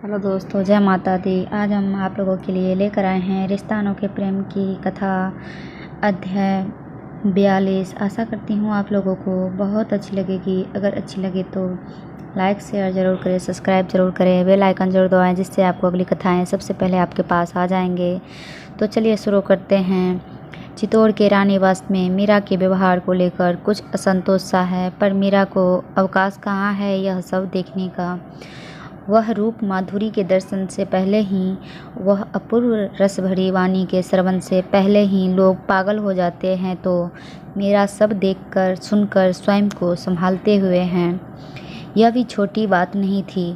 Hello दोस्तों, जय माता दी। आज हम आप लोगों के लिए लेकर आए हैं रिश्ता अनोखे प्रेम की कथा अध्याय 42। आशा करती हूँ आप लोगों को बहुत अच्छी लगेगी। अगर अच्छी लगे तो लाइक शेयर ज़रूर करें, सब्सक्राइब ज़रूर करें, बेल आइकन ज़रूर दबाएं, जिससे आपको अगली कथाएँ सबसे पहले आपके पास आ जाएंगे। तो चलिए शुरू करते हैं। चित्तौड़ के रानीवास में मीरा के व्यवहार को लेकर कुछ असंतोष सा है, पर मीरा को अवकाश कहाँ है यह सब देखने का। वह रूप माधुरी के दर्शन से पहले ही, वह अपूर्व रस भरी वाणी के श्रवण से पहले ही लोग पागल हो जाते हैं, तो मीरा सब देखकर सुनकर स्वयं को संभालते हुए हैं। यह भी छोटी बात नहीं थी,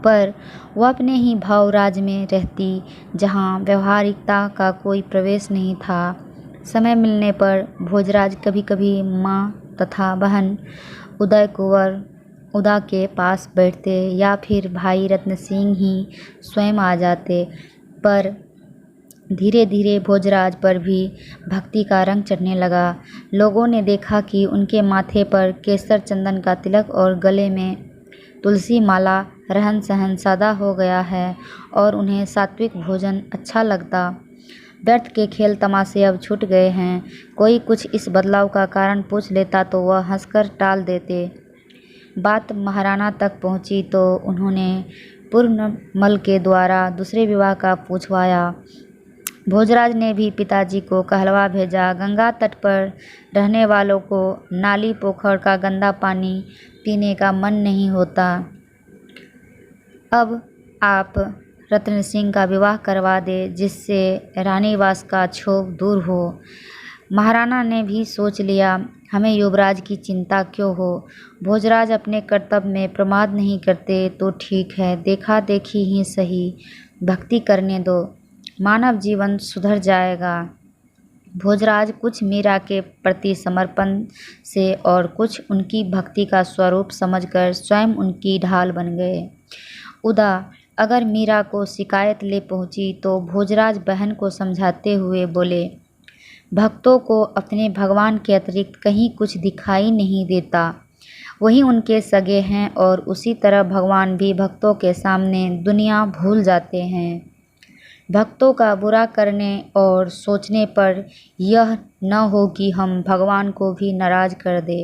पर वह अपने ही भावराज में रहती, जहाँ व्यवहारिकता का कोई प्रवेश नहीं था। समय मिलने पर भोजराज कभी कभी माँ तथा बहन उदय कुंवर उदा के पास बैठते, या फिर भाई रत्न सिंह ही स्वयं आ जाते। पर धीरे धीरे भोजराज पर भी भक्ति का रंग चढ़ने लगा। लोगों ने देखा कि उनके माथे पर केसर चंदन का तिलक और गले में तुलसी माला, रहन सहन सादा हो गया है और उन्हें सात्विक भोजन अच्छा लगता। व्यर्थ के खेल तमाशे अब छूट गए हैं। कोई कुछ इस बदलाव का कारण पूछ लेता तो वह हंसकर टाल देते। बात महाराणा तक पहुंची तो उन्होंने पूर्णमल के द्वारा दूसरे विवाह का पूछवाया। भोजराज ने भी पिताजी को कहलवा भेजा। गंगा तट पर रहने वालों को नाली पोखर का गंदा पानी पीने का मन नहीं होता। अब आप रत्न सिंह का विवाह करवा दे, जिससे रानीवास का क्षोभ दूर हो। महाराणा ने भी सोच लिया, हमें युवराज की चिंता क्यों हो। भोजराज अपने कर्तव्य में प्रमाद नहीं करते तो ठीक है, देखा देखी ही सही, भक्ति करने दो, मानव जीवन सुधर जाएगा। भोजराज कुछ मीरा के प्रति समर्पण से और कुछ उनकी भक्ति का स्वरूप समझकर स्वयं उनकी ढाल बन गए। उदा अगर मीरा को शिकायत ले पहुंची तो भोजराज बहन को समझाते हुए बोले, भक्तों को अपने भगवान के अतिरिक्त कहीं कुछ दिखाई नहीं देता, वही उनके सगे हैं, और उसी तरह भगवान भी भक्तों के सामने दुनिया भूल जाते हैं। भक्तों का बुरा करने और सोचने पर यह न हो कि हम भगवान को भी नाराज कर दे।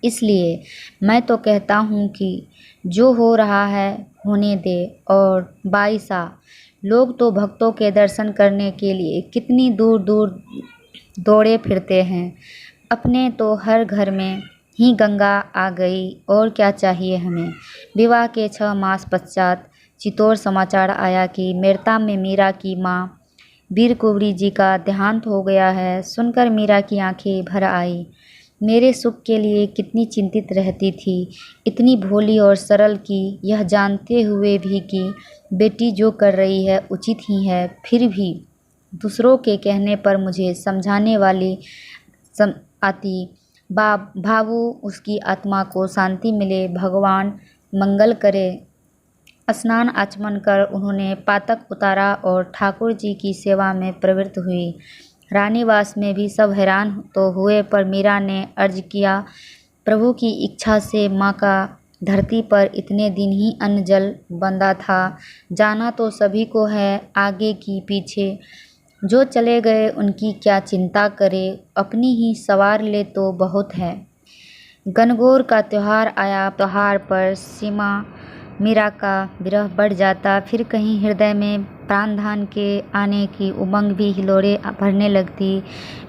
इसलिए मैं तो कहता हूँ कि जो हो रहा है होने दे। और बाईसा, लोग तो भक्तों के दर्शन करने के लिए कितनी दूर दूर दौड़े फिरते हैं। अपने तो हर घर में ही गंगा आ गई, और क्या चाहिए हमें। विवाह के 6 मास पश्चात चित्तौड़ समाचार आया कि मेरता में मीरा की माँ वीर कुंवरी जी का देहांत हो गया है। सुनकर मीरा की आंखें भर आई। मेरे सुख के लिए कितनी चिंतित रहती थी, इतनी भोली और सरल कि यह जानते हुए भी कि बेटी जो कर रही है उचित ही है, फिर भी दूसरों के कहने पर मुझे समझाने वाली आती। भावु उसकी आत्मा को शांति मिले, भगवान मंगल करे। स्नान आचमन कर उन्होंने पातक उतारा और ठाकुर जी की सेवा में प्रवृत्त हुई। रानीवास में भी सब हैरान तो हुए, पर मीरा ने अर्ज किया, प्रभु की इच्छा से माँ का धरती पर इतने दिन ही अन्न जल बंधा था। जाना तो सभी को है, आगे की पीछे जो चले गए उनकी क्या चिंता करे, अपनी ही सवार ले तो बहुत है। गणगौर का त्यौहार आया। त्यौहार पर सीमा मीरा का विरह बढ़ जाता, फिर कहीं हृदय में प्राणधान के आने की उमंग भी हिलोरे भरने लगती।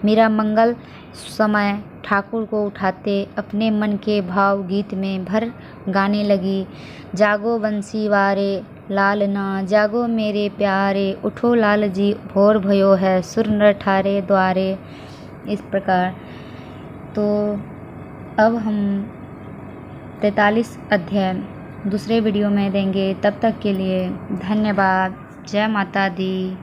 मीरा मंगल समय ठाकुर को उठाते अपने मन के भाव गीत में भर गाने लगी। जागो बंसी वारे लाल ना, जागो मेरे प्यारे, उठो लाल जी, भोर भयो है, सुर नर ठारे द्वारे। इस प्रकार तो अब हम 43 अध्याय दूसरे वीडियो में देंगे। तब तक के लिए धन्यवाद। जय माता दी।